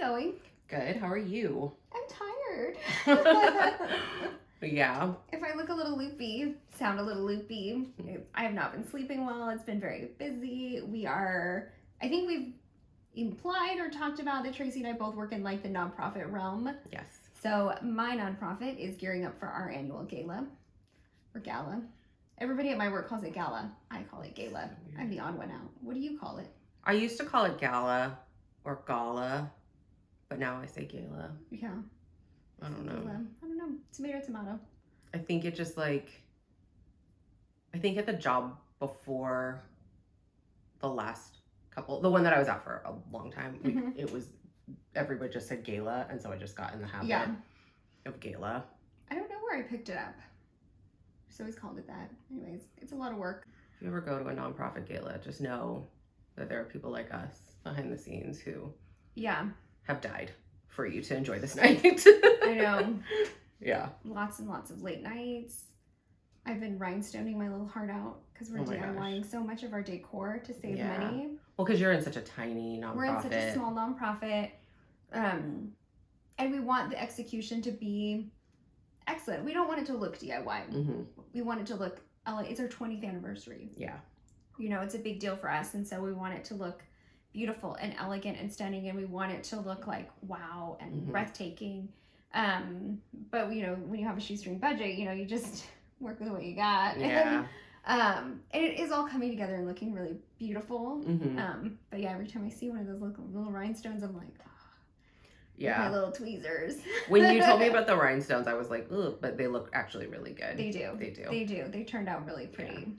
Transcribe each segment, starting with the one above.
going? Good. How are you? I'm tired. Yeah. If I look a little loopy, sound a little loopy, I have not been sleeping well. It's been very busy. I think we've implied or talked about that Traci and I both work in like the nonprofit realm. Yes. So my nonprofit is gearing up for our annual gala. Or gala. Everybody at my work calls it gala. I call it gala. I'm the odd one out. What do you call it? I used to call it gala or gala, but now I say gala. Yeah. I don't know. Gala. I don't know. Tomato. I think it just I think at the job before the last couple, the one that I was at for a long time, everybody just said gala, and so I just got in the habit of gala. I don't know where I picked it up. Just always called it that. Anyways, it's a lot of work. If you ever go to a nonprofit gala, just know that there are people like us behind the scenes who have died for you to enjoy this night. I know. Yeah. Lots and lots of late nights. I've been rhinestoning my little heart out because we're DIYing so much of our decor to save money. Well, because you're in such a tiny nonprofit. We're in such a small nonprofit. And we want the execution to be excellent. We don't want it to look DIY. Mm-hmm. We want it to look, it's our 20th anniversary. Yeah. You know, it's a big deal for us. And so we want it to look beautiful and elegant and stunning. And we want it to look like wow and breathtaking. But, you know, when you have a shoestring budget, you know, you just work with what you got. Yeah. And it is all coming together and looking really beautiful. Mm-hmm. But yeah, every time I see one of those little rhinestones, I'm like, yeah, my little tweezers. When you told me about the rhinestones, I was like, ugh, but they look actually really good. They do. They turned out really pretty. Yeah.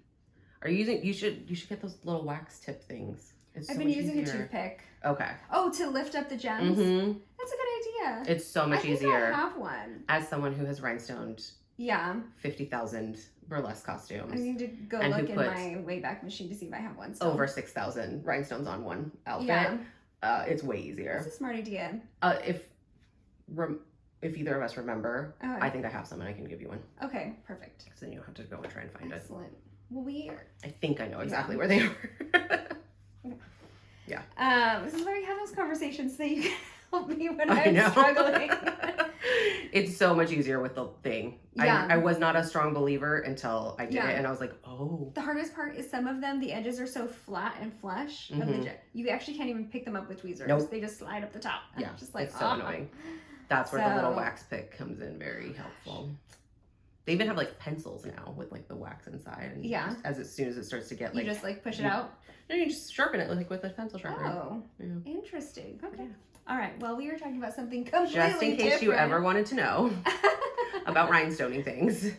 Are you using? You should get those little wax tip things. I've been using a toothpick. Okay. Oh, to lift up the gems. Mm-hmm. That's a good idea. It's so much easier. I have one. As someone who has rhinestoned 50,000 burlesque costumes. I need to go look in my Wayback Machine to see if I have one. So. Over 6,000 rhinestones on one outfit. Yeah. It's way easier. That's a smart idea. If either of us remember, I think I have some and I can give you one. Okay, perfect. Because then you don't have to go and try and find it. Excellent. Well, I think I know exactly where they are. Yeah. This is where you have those conversations so you can help me when I'm struggling. It's so much easier with the thing. Yeah. I was not a strong believer until I did it, and I was like, oh. The hardest part is some of them, the edges are so flat and flush. You actually can't even pick them up with tweezers. Nope. They just slide up the top. Yeah, just like, it's so annoying. That's where the little wax pick comes in very helpful. They even have like pencils now with like the wax inside. And as soon as it starts to get like... You just like push it out? No, you just sharpen it like with a pencil sharpener. Oh, interesting. Okay. Yeah. All right. Well, we were talking about something completely just in case different. you ever wanted to know about rhinestoning things,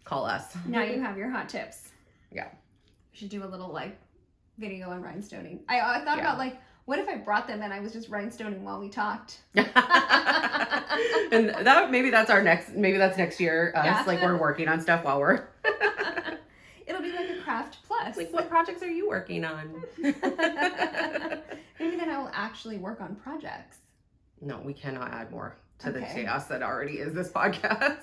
call us. Now you have your hot tips. Yeah. We should do a little like video on rhinestoning. I thought about like, what if I brought them and I was just rhinestoning while we talked? And maybe that's next year. Like we're working on stuff while we're. It'll be like a craft plus. Like, what projects are you working on? Maybe then I will actually work on projects. No, we cannot add more to the chaos that already is this podcast.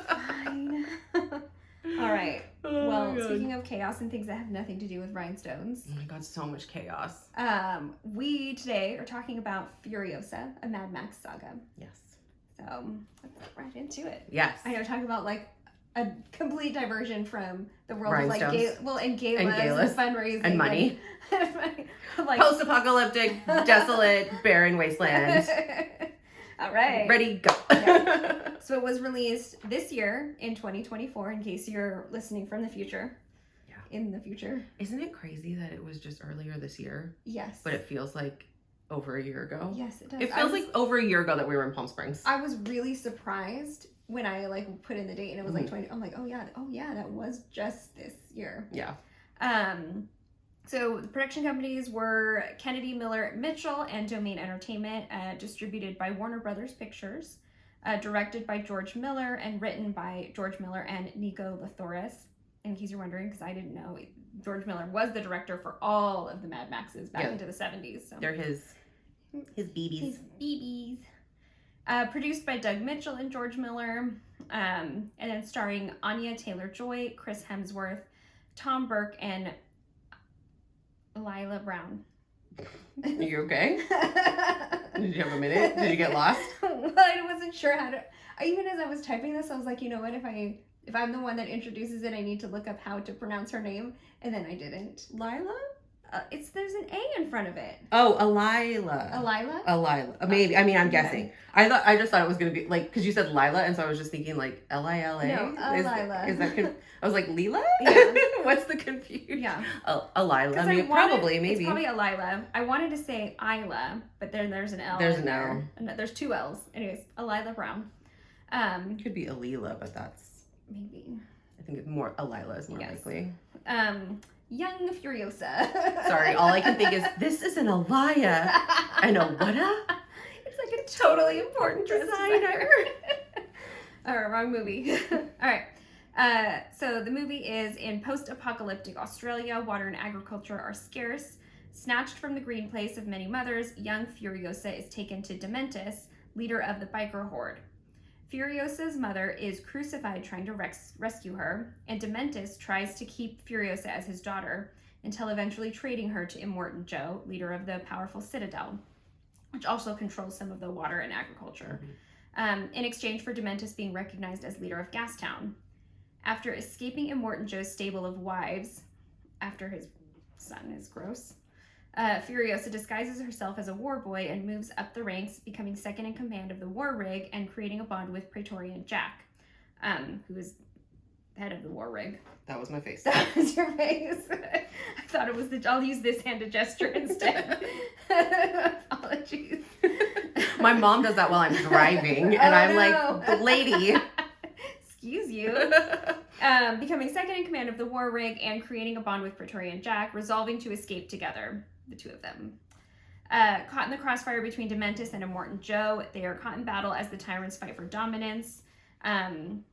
Fine. All right. Speaking of chaos and things that have nothing to do with rhinestones. Oh my God, so much chaos. We today are talking about Furiosa, a Mad Max saga. Yes. So let's get right into it. Yes. I know, talking about like a complete diversion from the world of like galas and fundraising and money. Like, post-apocalyptic, desolate, barren wasteland. All right. Ready, go. So it was released this year in 2024, in case you're listening from the future. Yeah. In the future. Isn't it crazy that it was just earlier this year? Yes. But it feels like over a year ago. Yes, it does. It feels like over a year ago that we were in Palm Springs. I was really surprised when I like put in the date and it was like 20. I'm like, oh yeah, that was just this year. Yeah. So the production companies were Kennedy, Miller, Mitchell, and Domain Entertainment, distributed by Warner Brothers Pictures, directed by George Miller, and written by George Miller and Nico Lathoris. In case you're wondering, because I didn't know, George Miller was the director for all of the Mad Maxes back into the 70s. So. They're his BBs. His BBs. Produced by Doug Mitchell and George Miller, and then starring Anya Taylor-Joy, Chris Hemsworth, Tom Burke, and Lila Brown. Are you okay? Did you you have a minute? Did you get lost? Well, I wasn't sure how to. Even as I was typing this, I was like, you know what? If I'm the one that introduces it, I need to look up how to pronounce her name, and then I didn't. Lila? There's an A in front of it. Oh, Alila. Alila? Maybe. I mean, I'm Okay. guessing. I just thought it was gonna be like, because you said Lila, and so I was just thinking like Lila. No, Alila. Is that? I was like Lila. Yeah. What's the confusion? Yeah. Alila. I mean, probably maybe. It's probably Alila. I wanted to say Isla, but then there's an L. There's in an there. L. And there's two L's. Anyways, Alila Brown. Could be Alila, but that's Maybe. I think it's more Alila is more likely. Young Furiosa. Sorry, all I can think is this is an Alaya and a what-a? It's like a totally important designer. All right, wrong movie. All right. So the movie is in post-apocalyptic Australia. Water and agriculture are scarce. Snatched from the green place of many mothers, young Furiosa is taken to Dementis, leader of the biker horde. Furiosa's mother is crucified trying to rescue her, and Dementis tries to keep Furiosa as his daughter until eventually trading her to Immortan Joe, leader of the powerful Citadel, which also controls some of the water and agriculture, in exchange for Dementis being recognized as leader of Gastown. After escaping Immortan Joe's stable of wives, after his son is gross, Furiosa disguises herself as a war boy and moves up the ranks, becoming second in command of the war rig and creating a bond with Praetorian Jack, who is head of the war rig. That was my face. That was your face. I thought it was I'll use this hand gesture instead. Apologies. My mom does that while I'm driving, and I'm like, lady. Excuse you. Becoming second in command of the war rig and creating a bond with Praetorian Jack, resolving to escape together, the two of them. Caught in the crossfire between Dementis and Immortan Joe, they are caught in battle as the tyrants fight for dominance in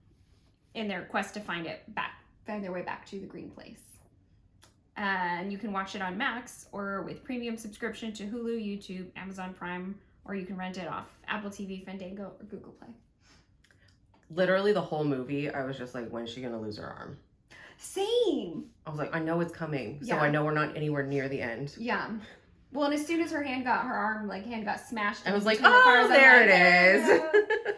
their quest to find their way back to the Green Place. And you can watch it on Max or with premium subscription to Hulu, YouTube, Amazon Prime, or you can rent it off Apple TV, Fandango, or Google Play. Literally the whole movie, I was just like, when's she gonna lose her arm? Same. I was like, I know it's coming, so Yeah. I know we're not anywhere near the end. Yeah. Well, and as soon as her hand got smashed, I was like, between the cars, there I'm it is.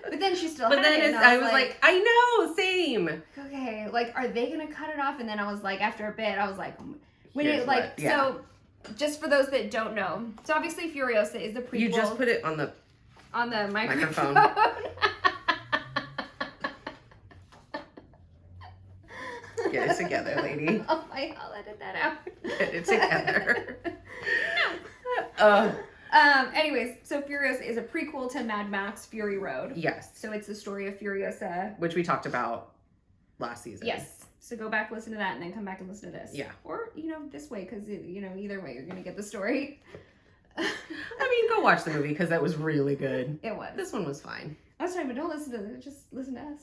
But then she still But had then it. And I was like, I know, same. okay, like, are they gonna cut it off? And then I was like, after a bit, I was like, so, just for those that don't know, so obviously Furiosa is the prequel. You just put it on the microphone. Get it together, lady. I'll edit that out. Get it together. Anyways, so Furiosa is a prequel to Mad Max Fury Road. Yes. So it's the story of Furiosa. Which we talked about last season. Yes. So go back, listen to that, and then come back and listen to this. Yeah. Or, this way, because, either way, you're going to get the story. I mean, go watch the movie, because that was really good. It was. This one was fine. I was trying, but don't listen to it. Just listen to us.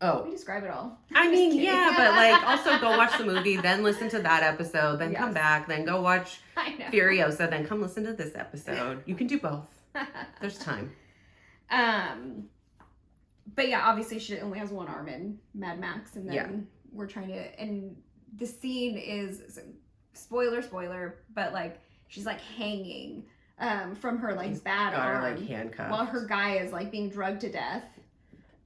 Oh. We describe it all. I Just mean, kidding. yeah, but like also go watch the movie, then listen to that episode, then come Yes. back, then go watch I know. Furiosa, then come listen to this episode. You can do both. There's time. But yeah, obviously she only has one arm in Mad Max, and then we're trying to, and the scene is spoiler, but like she's like hanging from her like bad Got her arm, like handcuffed. while her guy is like being drugged to death.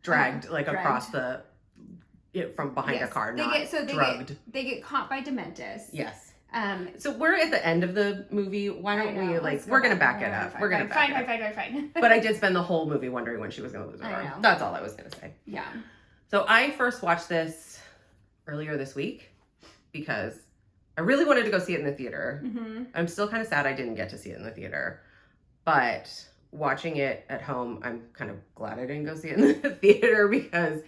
Dragged across from behind a car, drugged. They get caught by Dementis. Yes. So we're at the end of the movie. Why don't we we're gonna back it up. We're gonna back it up. Fine. But I did spend the whole movie wondering when she was gonna lose her I arm. know. That's all I was gonna say. Yeah. So I first watched this earlier this week because I really wanted to go see it in the theater. Mm-hmm. I'm still kind of sad I didn't get to see it in the theater, but watching it at home, I'm kind of glad I didn't go see it in the theater because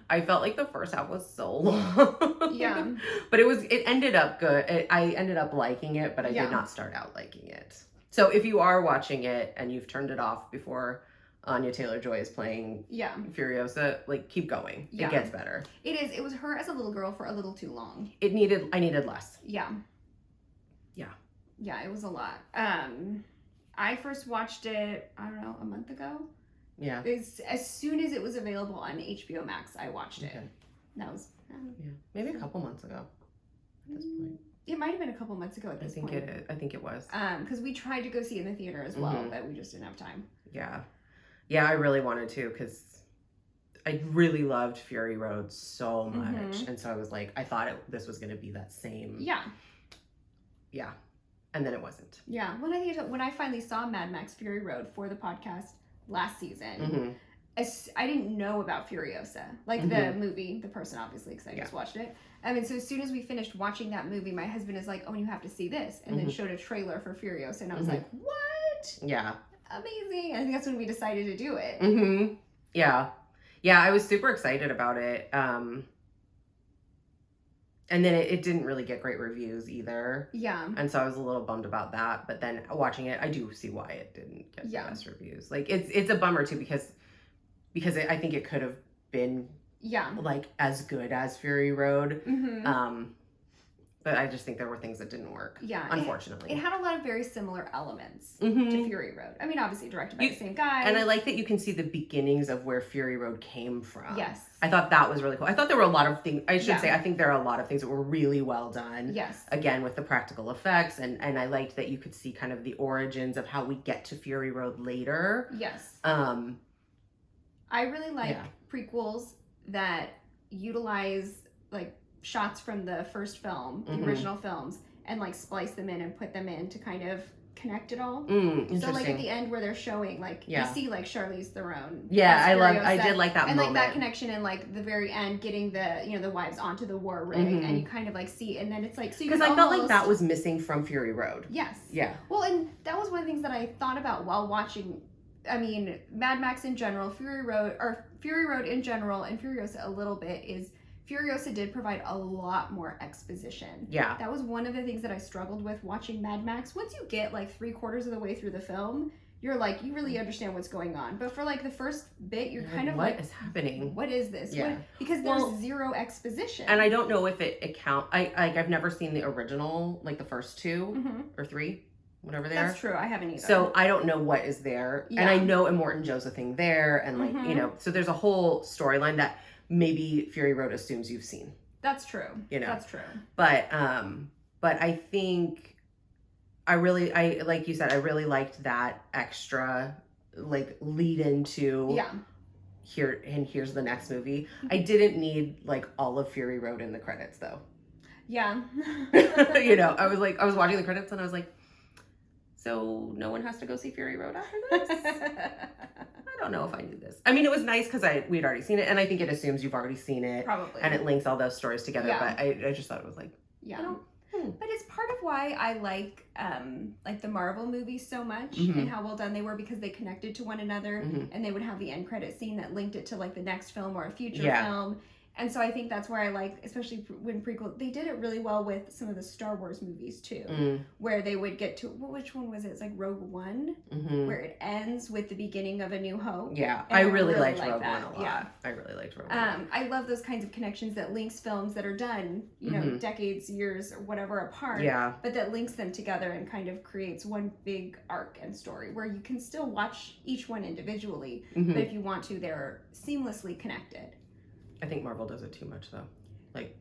I felt like the first half was so long. Yeah. But it ended up good. I ended up liking it, but I did not start out liking it. So if you are watching it and you've turned it off before Anya Taylor-Joy is playing Furiosa, like keep going. Yeah. It gets better. It was her as a little girl for a little too long. I needed less. Yeah. Yeah. Yeah, it was a lot. I first watched it, I don't know, a month ago. Yeah. As soon as it was available on HBO Max, I watched it. Okay. That was maybe a couple months ago at this point. It might have been a couple months ago at this point. I think it was. Because we tried to go see it in the theater as well, but we just didn't have time. Yeah. Yeah, I really wanted to because I really loved Fury Road so much. And so I was like, I thought this was going to be that same. Yeah. Yeah. And then it wasn't. Yeah. When I finally saw Mad Max Fury Road for the podcast last season, I didn't know about Furiosa. Like the movie, the person obviously, because I just watched it. I mean, so as soon as we finished watching that movie, my husband is like, oh, you have to see this. And then showed a trailer for Furiosa. And I was like, what? Yeah. Amazing. I think that's when we decided to do it. Yeah. Yeah, I was super excited about it. And then it didn't really get great reviews either. Yeah. And so I was a little bummed about that. But then watching it, I do see why it didn't get the best reviews. Like, it's a bummer, too, because I think it could have been like as good as Fury Road. But I just think there were things that didn't work. Yeah. Unfortunately. It had a lot of very similar elements to Fury Road. I mean, obviously directed by the same guy. And I like that you can see the beginnings of where Fury Road came from. Yes. I thought that was really cool. I thought there were a lot of things, I should say, I think there are a lot of things that were really well done. Yes. Again, with the practical effects. And I liked that you could see kind of the origins of how we get to Fury Road later. Yes. I really like prequels that utilize like shots from the first film, the original films, and like splice them in and put them in to kind of connect it all. So like at the end where they're showing like you see like Charlize Theron. Yeah, I did like that moment. And like that connection in like the very end, getting the the wives onto the war rig, and you kind of like see, and then it's like so because I felt like that was missing from Fury Road. Yes. Yeah. Well, and that was one of the things that I thought about while watching. I mean, Mad Max in general, Fury Road in general, and Furiosa a little bit is. Furiosa did provide a lot more exposition. Yeah. That was one of the things that I struggled with watching Mad Max. Once you get like 3/4 of the way through the film, you're like, you really understand what's going on. But for like the first bit, you're kind of like, what is happening? What is this? Yeah. Because there's zero exposition. And I don't know if it counts. I've never seen the original, like the first 2 or 3. Whatever they are. That's true. I haven't either. So I don't know what is there. Yeah. And I know Immortan Joe's a thing there. And like, so there's a whole storyline that maybe Fury Road assumes you've seen. That's true. That's true. But I think I like you said, I really liked that extra like lead into here, and here's the next movie. I didn't need like all of Fury Road in the credits though. Yeah. I was watching the credits and I was like, so no one has to go see Fury Road after this? I don't know if I knew this. I mean, it was nice because we'd already seen it, and I think it assumes you've already seen it. Probably. And it links all those stories together, but I just thought it was like, But it's part of why I like the Marvel movies so much and how well done they were because they connected to one another and they would have the end credit scene that linked it to like the next film or a future film. And so I think that's where I like, especially when prequel, they did it really well with some of the Star Wars movies too, where they would get to, which one was it? It's like Rogue One, where it ends with the beginning of A New Hope. Yeah, I really liked Rogue One a lot. Yeah. I really liked Rogue One. I love those kinds of connections that links films that are done, decades, years, or whatever apart, but that links them together and kind of creates one big arc and story where you can still watch each one individually, but if you want to, they're seamlessly connected. I think Marvel does it too much, though. Like,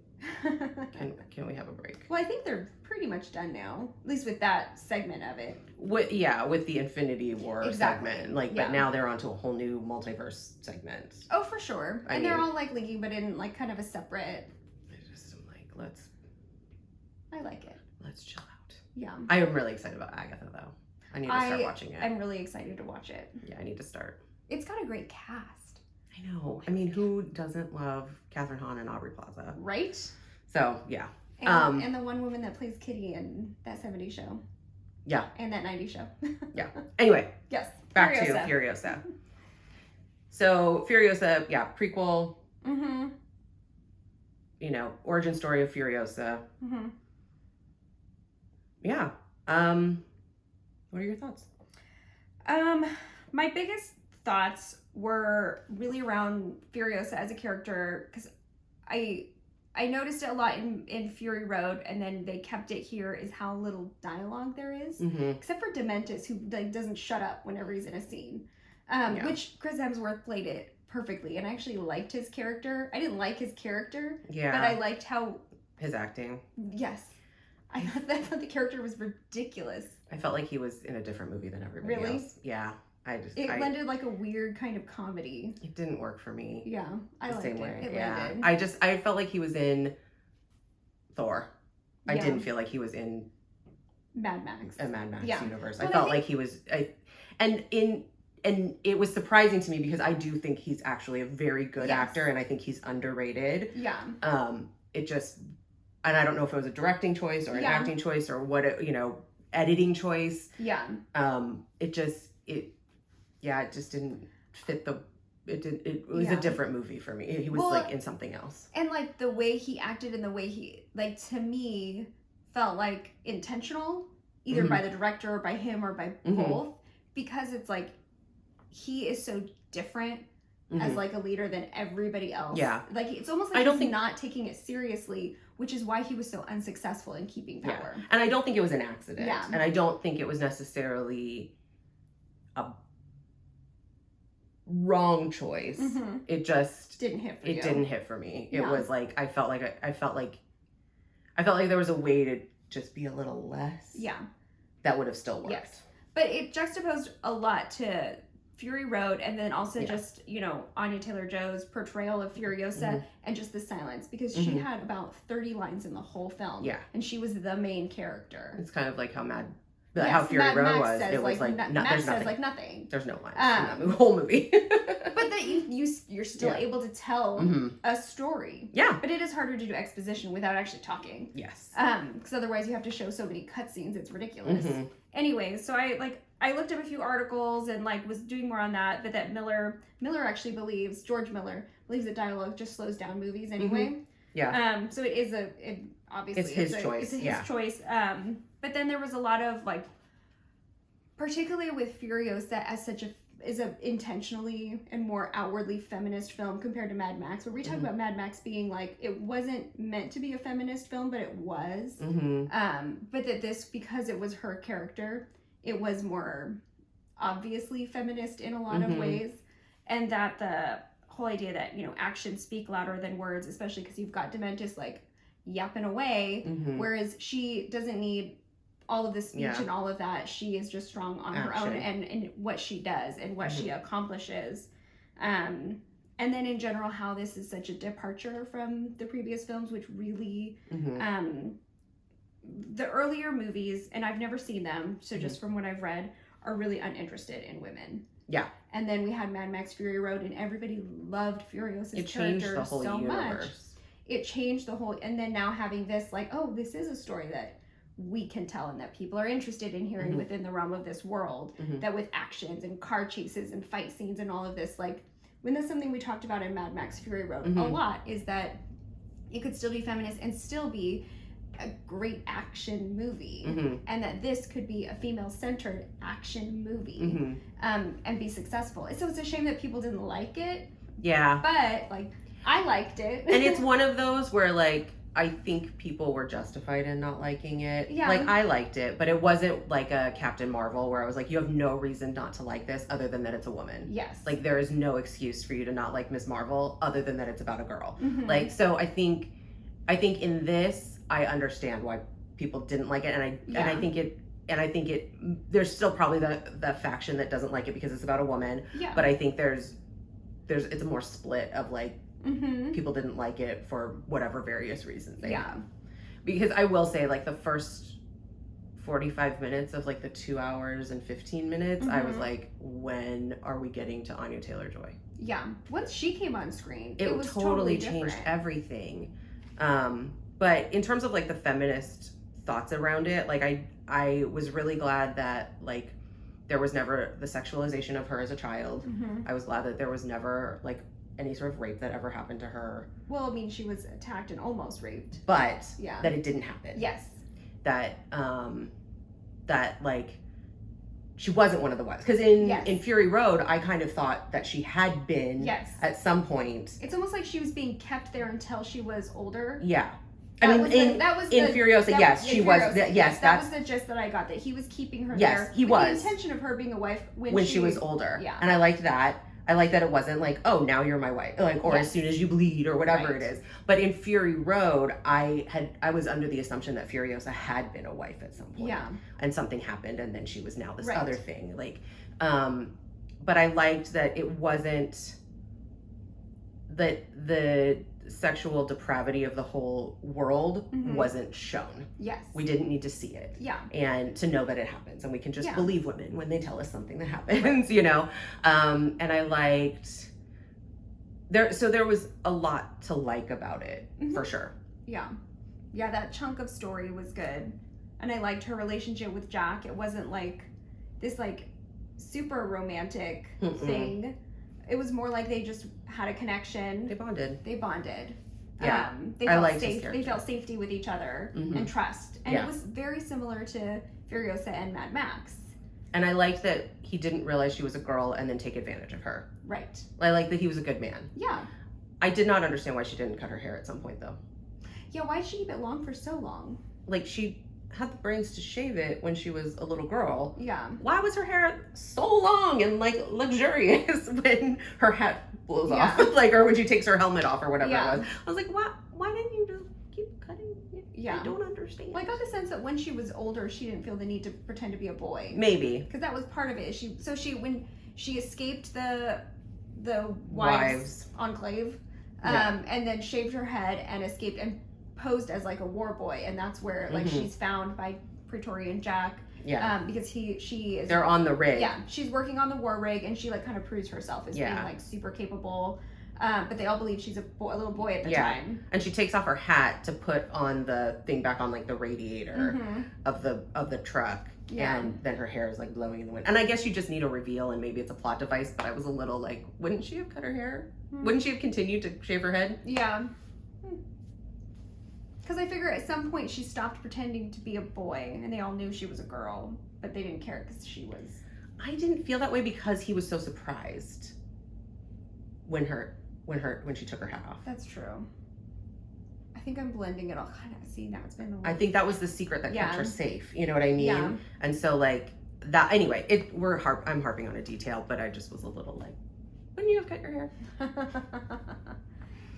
can we have a break? Well, I think they're pretty much done now, at least with that segment of it. With the Infinity War segment, but now they're onto a whole new multiverse segment. Oh, for sure. And they're all like linking, but in like kind of a separate. I'm like, I like it. Let's chill out. Yeah. I am really excited about Agatha, though. I need to start watching it. I'm really excited to watch it. Yeah, I need to start. It's got a great cast. I know. I mean, who doesn't love Catherine Hahn and Aubrey Plaza? Right? So, yeah. And the one woman that plays Kitty in that 70s show. Yeah. And that 90s show. Yeah. Anyway. Yes. Back to Furiosa. So, Furiosa, prequel. Origin story of Furiosa. Yeah. What are your thoughts? My biggest thoughts were really around Furiosa as a character because I noticed it a lot in Fury Road, and then they kept it here is how little dialogue there is, except for Dementis, who like doesn't shut up whenever he's in a scene, which Chris Hemsworth played it perfectly, and I actually liked his character. I didn't like his character, but I liked how his acting. Yes. I thought the character was ridiculous. I felt like he was in a different movie than everybody Really? else. Yeah. It blended like a weird kind of comedy. It didn't work for me. Yeah, I liked it. It landed. I felt like he was in Thor. I Yeah. didn't feel like he was in Mad Max. a Mad Max Yeah. universe. Well, I felt like he was, and it was surprising to me because I do think he's actually a very good Yes. actor, and I think he's underrated. Yeah. It just, and I don't know if it was a directing choice or an Yeah. acting choice or what, editing choice. Yeah. It just didn't fit it was Yeah. a different movie for me. He was like in something else. And like the way he acted and the way he, like, to me felt like intentional, either Mhm. by the director or by him or by Mhm. both, because it's like he is so different as Mhm. like a leader than everybody else. Yeah. Like it's almost like I don't he's think- not taking it seriously, which is why he was so unsuccessful in keeping power. Yeah. And I don't think it was an accident. Yeah. And I don't think it was necessarily a wrong choice. Mhm. It just Didn't hit for you. it didn't hit for me. It Yeah. was like I felt like there was a way to just be a little less. Yeah. That would have still worked. Yes. But it juxtaposed a lot to Fury Road, and then also Yeah. just, Anya Taylor-Joy's portrayal of Furiosa, Mhm. and just the silence, because she Mhm. had about 30 lines in the whole film. Yeah. And she was the main character. It's kind of like how Yes, how Fury Max Road was. says, It was like Max there's says nothing. like nothing. There's no lines in that whole movie. But that you're still Yeah. able to tell Mhm. a story. Yeah. But it is harder to do exposition without actually talking. Yes. Because otherwise you have to show so many cutscenes, it's ridiculous. Mhm. Anyways, so I looked up a few articles and was doing more on that, but that Miller actually believes, George Miller believes that dialogue just slows down movies anyway. Yeah. So it is obviously It's his choice. It's Yeah. his choice. But then there was a lot of particularly with Furiosa is a intentionally and more outwardly feminist film compared to Mad Max, where we talk Mhm. about Mad Max being it wasn't meant to be a feminist film, but it was. Mm-hmm. But that this, because it was her character, it was more obviously feminist in a lot of Mhm. ways, and that the whole idea that actions speak louder than words, especially because you've got Dementis yapping away, Mm-hmm. whereas she doesn't need all of the speech Yeah. and all of that. She is just strong on her own and what she does and what she accomplishes. And then in general, how this is such a departure from the previous films, which really, Mm-hmm. The earlier movies, and I've never seen them, so just from what I've read, are really uninterested in women. Yeah. And then we had Mad Max Fury Road, and everybody loved Furiosa's It changed character the whole so much. universe. It changed the whole, and then now having this, this is a story that we can tell and that people are interested in hearing Mhm. within the realm of this world, Mhm. that with actions and car chases and fight scenes and all of this, when that's something we talked about in Mad Max Fury Road a Mhm. lot, is that it could still be feminist and still be a great action movie, Mm-hmm. and that this could be a female-centered action movie, Mm-hmm. and be successful. So it's a shame that people didn't like it, Yeah. but I liked it. And it's one of those where I think people were justified in not liking it. Yeah. I liked it, but it wasn't like a Captain Marvel where I was like, you have no reason not to like this other than that it's a woman. Yes. There is no excuse for you to not like Ms. Marvel other than that it's about a girl. Mhm. So I think in this I understand why people didn't like it, and I think it there's still probably the faction that doesn't like it because it's about a woman. Yeah. But I think it's a more split of Mhm. people didn't like it for whatever various reasons they Yeah. have. Because I will say the first 45 minutes of the 2 hours and 15 minutes, I was Mhm. like, when are we getting to Anya Taylor-Joy? Yeah. Once she came on screen, It was totally changed different. everything. But in terms of the feminist thoughts around it, I was really glad that there was never the sexualization of her as a child. Mhm. I was glad that there was never any sort of rape that ever happened to her, Well, I mean, she was attacked and almost raped. but Yeah. that it didn't happen. Yes. That she wasn't one of the ones. Because in Fury Road, I kind of thought that she had been Yes. at some point. It's almost like she was being kept there until she was older. Yeah. That I mean, was in Furiosa, yes, she was. Yes, that was the gist that I got. That he was keeping her Yes, there. he with was. the intention of her being a wife when she was older. Yeah. And I liked that. I like that it wasn't like, oh, now you're my wife, like, or as soon as you bleed or whatever it is. But in Fury Road, I was under the assumption that Furiosa had been a wife at some point. Yeah. And something happened, and then she was now this other thing. Like, but I liked that it wasn't that the sexual depravity of the whole world wasn't shown. Yes. We didn't need to see it. Yeah. And to know that it happens, and we can just believe women when they tell us something that happens, you know? And I liked there was a lot to like about it, for sure. Yeah. Yeah, that chunk of story was good. And I liked her relationship with Jack. It wasn't like this like super romantic thing. It was more like they just had a connection. They bonded. Yeah. They felt safety with each other and trust. And it was very similar to Furiosa and Mad Max. And I liked that he didn't realize she was a girl and then take advantage of her. Right. I like that he was a good man. Yeah. I did not understand why she didn't cut her hair at some point, though. Yeah, why did she keep it long for so long? Like, she had the brains to shave it when she was a little girl. Yeah. Why was her hair so long and like luxurious when her hat blows off? Like, or when she takes her helmet off or whatever it was. I was like, why didn't you just keep cutting it? I don't understand. Well, I got the sense that when she was older, she didn't feel the need to pretend to be a boy. Maybe. Because that was part of it. When she escaped the wives enclave, and then shaved her head and escaped and posed as like a war boy, and that's where like she's found by Praetorian Jack. Yeah. Because she is. They're on the rig. Yeah, she's working on the war rig, and she like kind of proves herself as being like super capable. But they all believe she's a little boy at the time. And she takes off her hat to put on the thing back on like the radiator of the truck. Yeah. And then her hair is like blowing in the wind. And I guess you just need a reveal, and maybe it's a plot device, but I was a little like, wouldn't she have cut her hair? Wouldn't she have continued to shave her head? Yeah. Because I figure at some point she stopped pretending to be a boy, and they all knew she was a girl, but they didn't care because she was. I didn't feel that way because he was so surprised when she took her hat off. That's true. I think I'm blending it all. Kind of see now it's been a while. I think that was the secret that kept her safe. You know what I mean? Yeah. And so like that. Anyway, I'm harping on a detail, but I just was a little like, wouldn't you have cut your hair?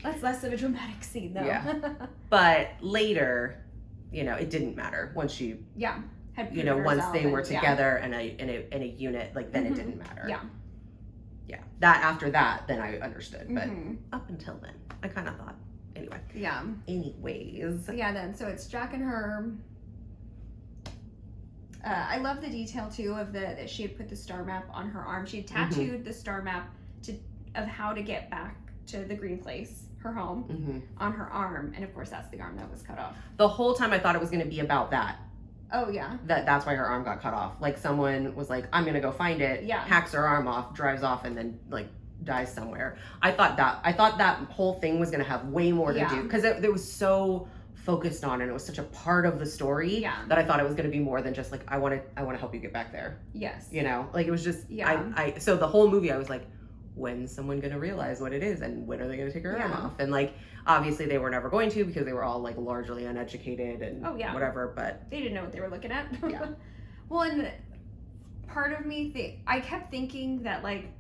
That's less of a dramatic scene, though. Yeah. But later, it didn't matter once she. Yeah. Once they were together in a unit, like then it didn't matter. Yeah. Yeah. After that, then I understood. But up until then, I kind of thought. Anyway. Yeah. Anyways. Yeah. Then so it's Jack and her. I love the detail too of that she had put the star map on her arm. She had tattooed the star map of how to get back to the green place, her home, on her arm, and of course that's the arm that was cut off. The whole time I thought it was going to be about that. Oh yeah. That's why her arm got cut off. Like someone was like, I'm gonna go find it. Yeah. Hacks her arm off, drives off, and then like dies somewhere. I thought that whole thing was gonna have way more to do because it was so focused on and it was such a part of the story that I thought it was gonna be more than just like I want to help you get back there. Yes. Like it was just so the whole movie I was like, when's someone gonna realize what it is and when are they gonna take her arm off? And like obviously they were never going to because they were all like largely uneducated and whatever, but they didn't know what they were looking at. Yeah. Well, and part of me I kept thinking that like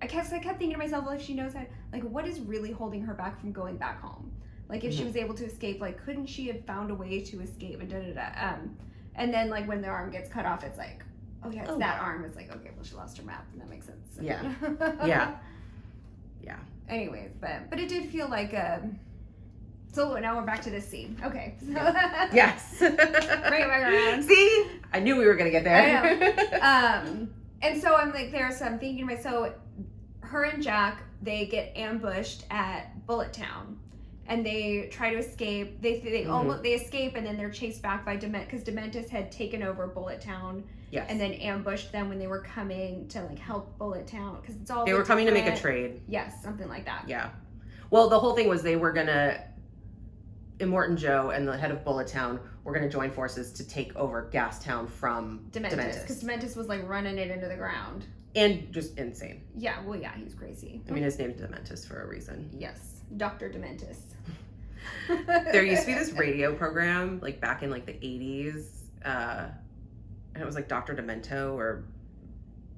I kept thinking to myself, like, she knows how, like, what is really holding her back from going back home? Like, if she was able to escape, like, couldn't she have found a way to escape and and then like when the arm gets cut off, it's like, oh yeah, it's that arm. It's like, okay, well, she lost her map, and that makes sense. Yeah. Yeah. Anyways, but it did feel like so now we're back to this scene. Okay. So yes. Bring it back around. See, I knew we were gonna get there. I know. And so I'm like, I'm thinking to myself, her and Jack, they get ambushed at Bullet Town. And they try to escape. They escape, and then they're chased back by because Dementus had taken over Bullet Town. Yes. And then ambushed them when they were coming to like help Bullet Town because it's all. They were coming to make a trade. Yes, something like that. Yeah. Well, the whole thing was they were gonna. Immortan Joe and the head of Bullet Town were gonna join forces to take over Gastown from Dementus because Dementus was like running it into the ground. And just insane. Yeah. Well, yeah, he's crazy. I mean, his name's Dementus for a reason. Yes. Dr. Dementus. There used to be this radio program, like back in like the 80s, and it was like Dr. Demento or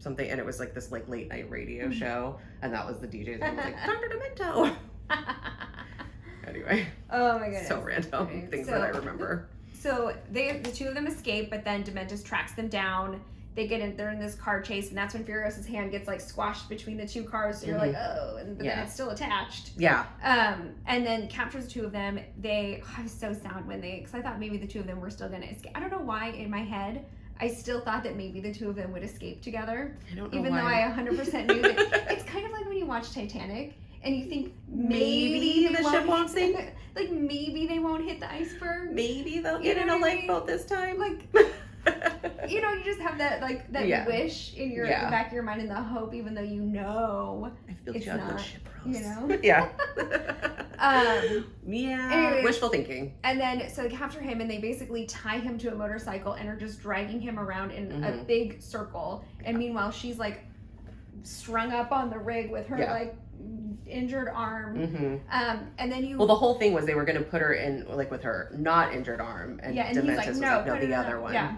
something, and it was like this like late night radio show, and that was the DJ's name. Was like Dr. Demento. Anyway. Oh my goodness. So random things that I remember. So the two of them escape, but then Dementus tracks them down. They're in this car chase, and that's when Furiosa's hand gets like squashed between the two cars. So you're like, oh, but then it's still attached. Yeah. And then captures the two of them. I was so sad because I thought maybe the two of them were still gonna escape. I don't know why in my head I still thought that maybe the two of them would escape together. I don't know even why. though I 100% knew that. It's kind of like when you watch Titanic and you think maybe the ship won't sink. Like maybe they won't hit the iceberg. Maybe they'll get in a lifeboat this time. Like, you know, you just have that wish in the back of your mind and the hope, even though you know it's not. You know? Yeah. Anyways, wishful thinking. And then so they capture him and they basically tie him to a motorcycle and are just dragging him around in a big circle. And meanwhile, she's like strung up on the rig with her like injured arm. And then well, the whole thing was they were going to put her in like with her not injured arm, and Dementus was like, no, the other one. Yeah.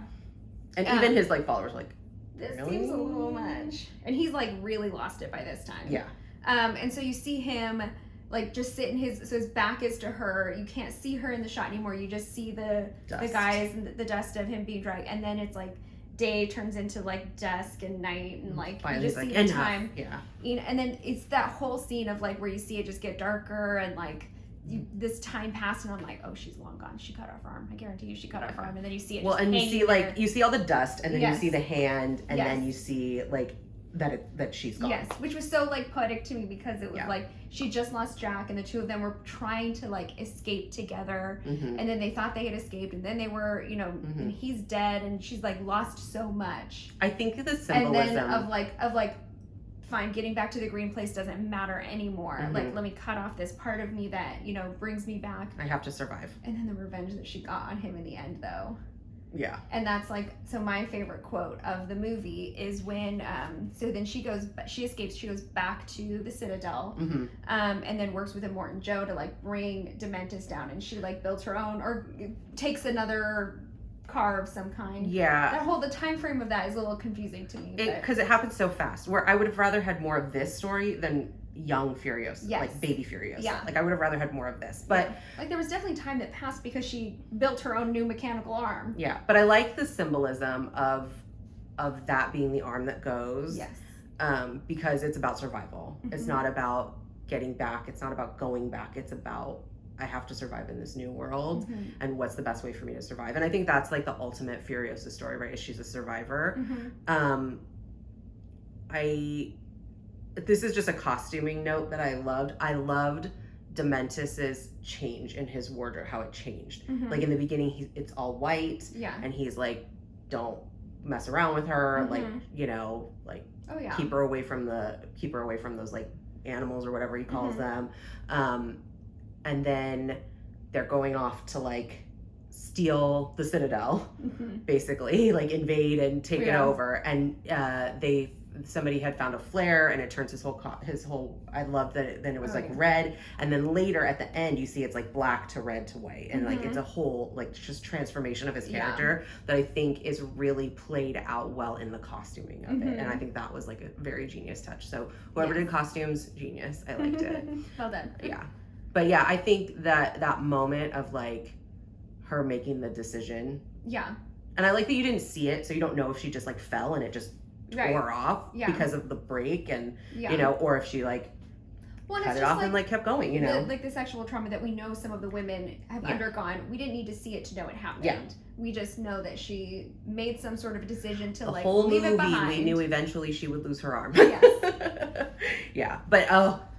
And even his like followers were like, this really? seems a little much. And he's like really lost it by this time. Yeah. And so you see him like just sit in his back is to her. You can't see her in the shot anymore. You just see the guys and the dust of him being dragged. And then it's like day turns into like dusk and night, and like finally you just see the time. Yeah. You know, and then it's that whole scene of like where you see it just get darker and like this time passed, and I'm like, oh, she's long gone. She cut off her arm. I guarantee you, she cut off her arm. And then you see it. Well, and you see like you see all the dust, and then you see the hand, and yes. then you see like that she's gone. Yes, which was so like poetic to me because it was like she just lost Jack, and the two of them were trying to like escape together, and then they thought they had escaped, and then they were, you know, and he's dead, and she's like lost so much. I think the symbolism and then of like fine, getting back to the green place doesn't matter anymore. Like, let me cut off this part of me that, you know, brings me back. I have to survive. And then the revenge that she got on him in the end, though. Yeah. And that's like, so my favorite quote of the movie is when, so then she escapes, she goes back to the Citadel, and then works with Immortan Joe to like bring Dementus down, and she like builds her own, or takes another car of some kind. Yeah. The time frame of that is a little confusing to me. Because it happens so fast, where I would have rather had more of this story than young Furiosa, like baby Furiosa. Yeah. Like I would have rather had more of this. But like there was definitely time that passed because she built her own new mechanical arm. Yeah. But I like the symbolism of that being the arm that goes. Yes. Because it's about survival. It's not about getting back. It's not about going back. It's about I have to survive in this new world, and what's the best way for me to survive. And I think that's like the ultimate Furiosa story, right? Is she's a survivor. This is just a costuming note that I loved. I loved Dementus's change in his wardrobe, how it changed. Like in the beginning, it's all white, and he's like, don't mess around with her, like, you know, like keep her away from those like animals or whatever he calls them. And then they're going off to like steal the Citadel, basically, like invade and take it over. And somebody had found a flare, and it turns his whole. I love that. Then it was like red, and then later at the end you see it's like black to red to white, and like it's a whole like just transformation of his character that I think is really played out well in the costuming of it. And I think that was like a very genius touch. So whoever did costumes, genius. I liked it. Well done. Yeah. But yeah, I think that moment of like her making the decision. Yeah. And I like that you didn't see it, so you don't know if she just like fell and it just tore off because of the break, and you know, or if she like cut it off and like kept going, you know. Like the sexual trauma that we know some of the women have undergone, we didn't need to see it to know it happened. Yeah. We just know that she made some sort of decision to like whole leave movie, it behind. we knew eventually she would lose her arm. Yes. Yeah. But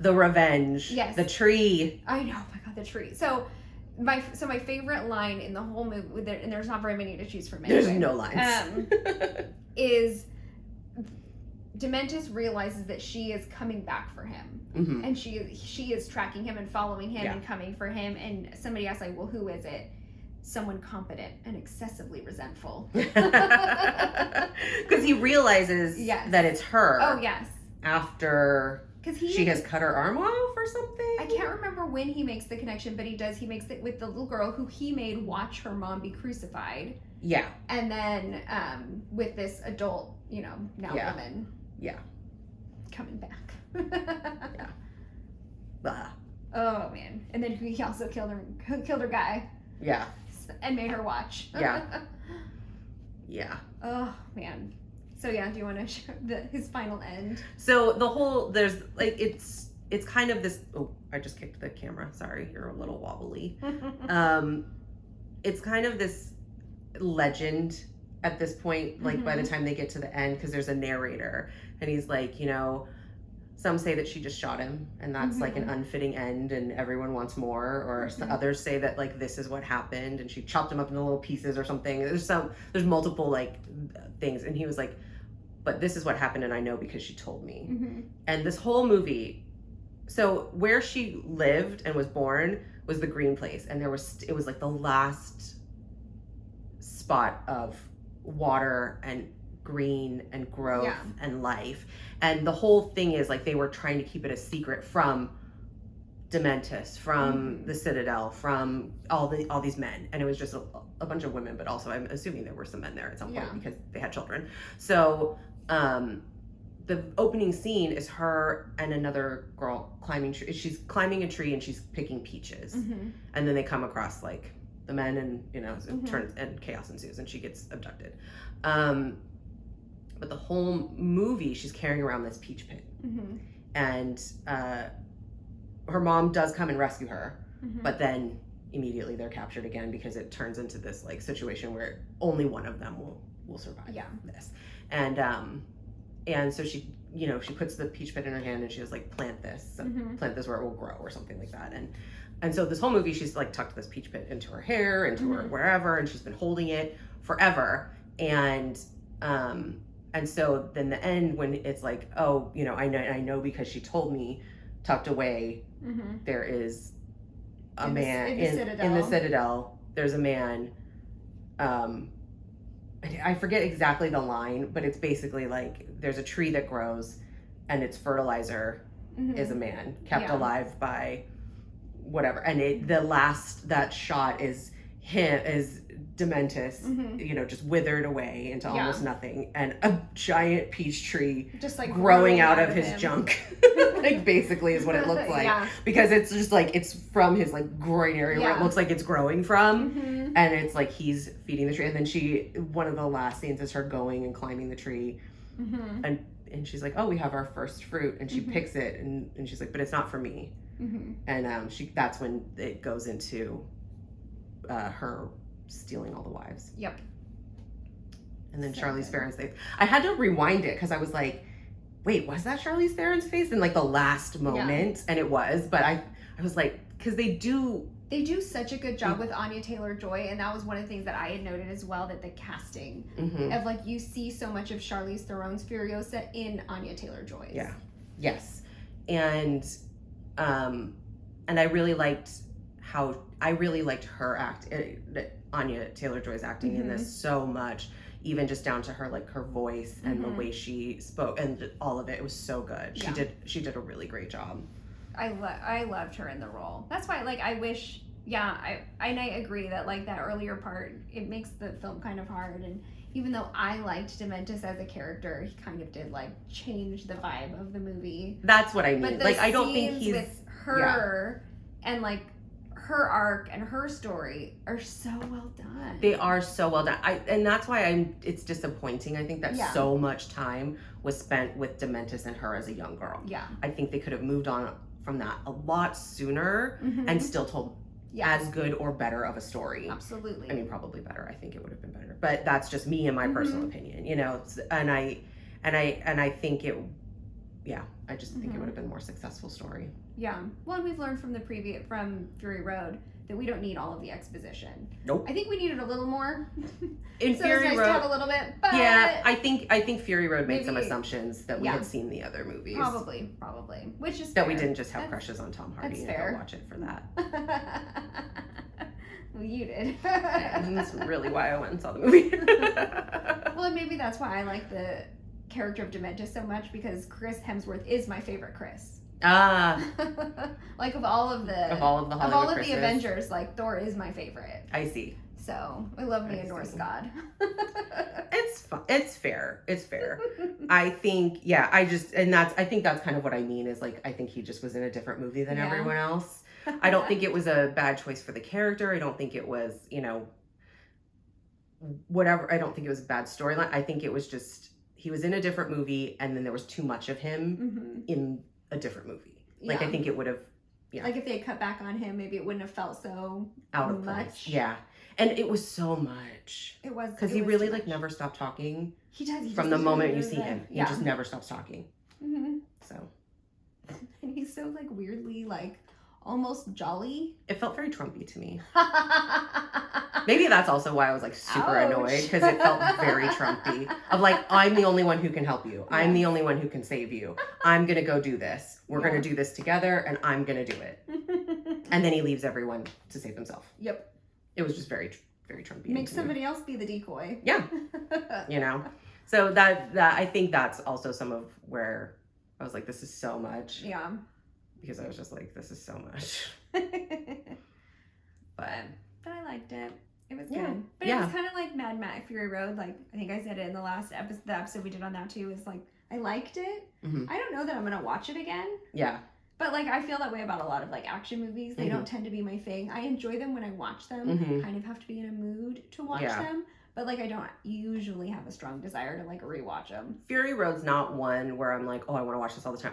the revenge. Yes. The tree. I know, oh my god, the tree. So my favorite line in the whole movie, and there's not very many to choose from anyway, there's no lines. Is Dementus realizes that she is coming back for him, and she is tracking him and following him and coming for him, and somebody asks like, well, who is it? Someone competent and excessively resentful. Because he realizes that it's her. Oh yes. After she has cut her arm off or something. I can't remember when he makes the connection, but he does. He makes it with the little girl who he made watch her mom be crucified. Yeah. And then with this adult, now woman. Yeah. Coming back. Yeah. Blah. Oh man! And then he also killed her guy. Yeah. And made her watch. Yeah. Yeah. Oh man. So yeah, do you want to share his final end? So the whole there's like it's kind of this. Oh, I just kicked the camera. Sorry, you're a little wobbly. It's kind of this legend at this point. Like by the time they get to the end, because there's a narrator, and he's like, some say that she just shot him, and that's like an unfitting end, and everyone wants more. Or others say that like this is what happened, and she chopped him up into little pieces or something. There's multiple like things, and he was like, but this is what happened, and I know because she told me. And this whole movie, so where she lived and was born was the green place, and it was like the last spot of water and green and growth and life. And the whole thing is like they were trying to keep it a secret from Dementis, from the Citadel, from all these men, and it was just a bunch of women, but also I'm assuming there were some men there at some point because they had children. So the opening scene is her and another girl climbing. She's climbing a tree and she's picking peaches, and then they come across like the men, and it turns and chaos ensues, and she gets abducted. But the whole movie, she's carrying around this peach pit, and her mom does come and rescue her, but then immediately they're captured again because it turns into this like situation where only one of them will survive this. And so she she puts the peach pit in her hand and she was like, plant this where it will grow or something like that. And so this whole movie, she's like tucked this peach pit into her hair, into her wherever, and she's been holding it forever. And so then the end, when it's like, oh, I know because she told me, tucked away, there is a man in the Citadel. There's a man. I forget exactly the line, but it's basically like there's a tree that grows, and its fertilizer is a man kept alive by whatever. And that shot is him is Dementis, just withered away into almost nothing, and a giant peach tree just like growing out of his junk, like basically is what it looks like, because it's just like it's from his like groin area where it looks like it's growing from, and it's like he's feeding the tree, and then one of the last scenes is her going and climbing the tree, and she's like, oh, we have our first fruit, and she picks it, and she's like, but it's not for me, and that's when it goes into her stealing all the wives. Yep. And then Charlize Theron's face. I had to rewind it because I was like, wait, was that Charlize Theron's face in like the last moment? And it was, but I was like, because they do such a good job with Anya Taylor-Joy, and that was one of the things that I had noted as well, that the casting of like you see so much of Charlize Theron's Furiosa in Anya Taylor-Joy's. Yeah. Yes. And I really liked her Anya Taylor-Joy's acting in this so much, even just down to her like her voice and the way she spoke and all of it. It was so good. She did a really great job. I loved her in the role. That's why like I wish I agree that like that earlier part, it makes the film kind of hard, and even though I liked Dementis as a character, he kind of did like change the vibe of the movie. That's what I mean. But like I don't think he's with her and like her arc and her story are so well done. They are so well done. And that's why it's disappointing. I think that so much time was spent with Dementis and her as a young girl. Yeah. I think they could have moved on from that a lot sooner and still told as good or better of a story. Absolutely. I mean, probably better. I think it would have been better. But that's just me and my personal opinion, and I think it I just think it would have been a more successful story. Yeah. Well, and we've learned from from Fury Road that we don't need all of the exposition. Nope. I think we needed a little more. In so Fury it's nice Road, to have a little bit, but yeah, I think Fury Road made some assumptions that we had seen the other movies. Probably. Which is that fair. we didn't just have crushes on Tom Hardy and go watch it for that. Well, you did. And that's really why I went and saw the movie. Well, and maybe that's why I like the character of Dementis so much, because Chris Hemsworth is my favorite Chris. Like of all of the Hollywood Chris's. Avengers, like Thor is my favorite. I see. So I love me a Norse god. It's fun. It's fair. I think, yeah, I think that's kind of what I mean is like, I think he just was in a different movie than everyone else. I don't think it was a bad choice for the character. I don't think it was, whatever. I don't think it was a bad storyline. I think it was just, he was in a different movie and then there was too much of him in a different movie. Like, I think it would have, like if they had cut back on him, maybe it wouldn't have felt so out of much. place. Yeah. And it was so much. It was. Because he really, like, never stopped talking. He does. From the moment you see him. He just never stops talking. So. And he's so, like, weirdly, like, almost jolly. It felt very Trumpy to me. Maybe that's also why I was, like, super annoyed. Because it felt very Trumpy. Of, like, I'm the only one who can help you. I'm the only one who can save you. I'm going to go do this. We're going to do this together, and I'm going to do it. And then he leaves everyone to save himself. Yep. It was just very, very Trumpy. Make somebody else be the decoy. Yeah. So that I think that's also some of where I was like, this is so much. Yeah. Because I was just like, this is so much. But I liked it. It was good. But it was kind of like Mad Max Fury Road. Like, I think I said it in the last episode, the episode we did on that too, is like, I liked it. I don't know that I'm going to watch it again. Yeah. But, like, I feel that way about a lot of, like, action movies. They don't tend to be my thing. I enjoy them when I watch them. Kind of have to be in a mood to watch them. But, like, I don't usually have a strong desire to, like, rewatch them. Fury Road's not one where I'm like, oh, I want to watch this all the time.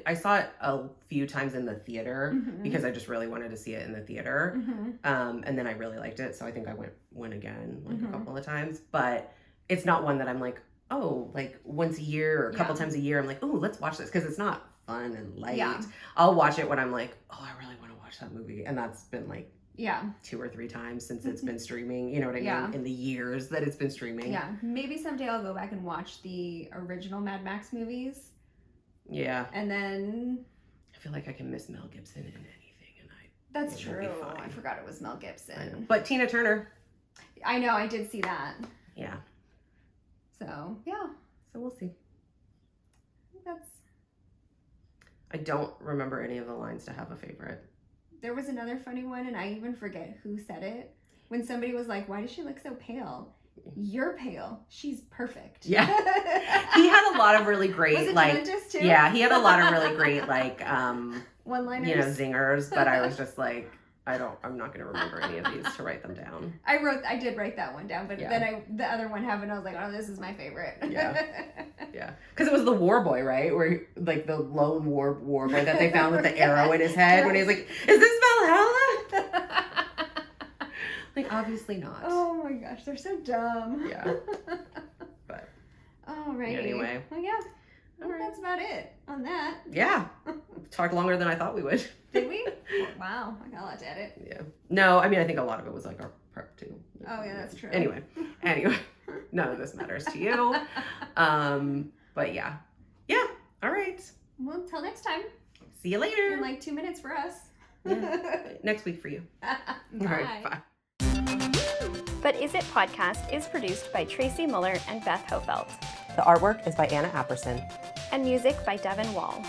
I saw it a few times in the theater because I just really wanted to see it in the theater. And then I really liked it. So I think I went again, like, a couple of times. But it's not one that I'm like, oh, like, once a year or a couple times a year, I'm like, oh, let's watch this. Because it's not fun and light. Yeah. I'll watch it when I'm like, oh, I really want to watch that movie. And that's been like 2 or 3 times since it's been streaming. You know what I mean? In the years that it's been streaming. Yeah. Maybe someday I'll go back and watch the original Mad Max movies. Yeah. And then I feel like I can miss Mel Gibson in anything, and that's true. I forgot it was Mel Gibson. But Tina Turner. I know, I did see that. Yeah. So yeah. So we'll see. That's. I don't remember any of the lines to have a favorite. There was another funny one, and I even forget who said it. When somebody was like, why does she look so pale? You're pale. She's perfect. Yeah. He had a lot of really great, was it like, too? Yeah, he had a lot of really great, like, one-liners, zingers, but I was just like, I'm not going to remember any of these to write them down. I did write that one down, but then the other one happened, I was like, oh, this is my favorite. Yeah. Yeah. Because it was the war boy, right? Where, like, the lone war boy that they found with the arrow in his head when he's like, is this Valhalla? Like, obviously not. Oh my gosh, they're so dumb. Yeah. But. Alrighty. Anyway. Well, yeah. Well, that's about it on that. Yeah. Talked longer than I thought we would. Did we? Wow. I got a lot to edit. Yeah. No, I mean, I think a lot of it was like our prep too. Oh, yeah, that's true. Anyway. None of this matters to you. But yeah. Yeah. All right. Well, until next time. See you later. In like 2 minutes for us. Yeah. Next week for you. Bye. All right. Bye. But Is It Podcast is produced by Traci Mueller and Beth Hofeldt. The artwork is by Anna Apperson. And music by Devin Wall.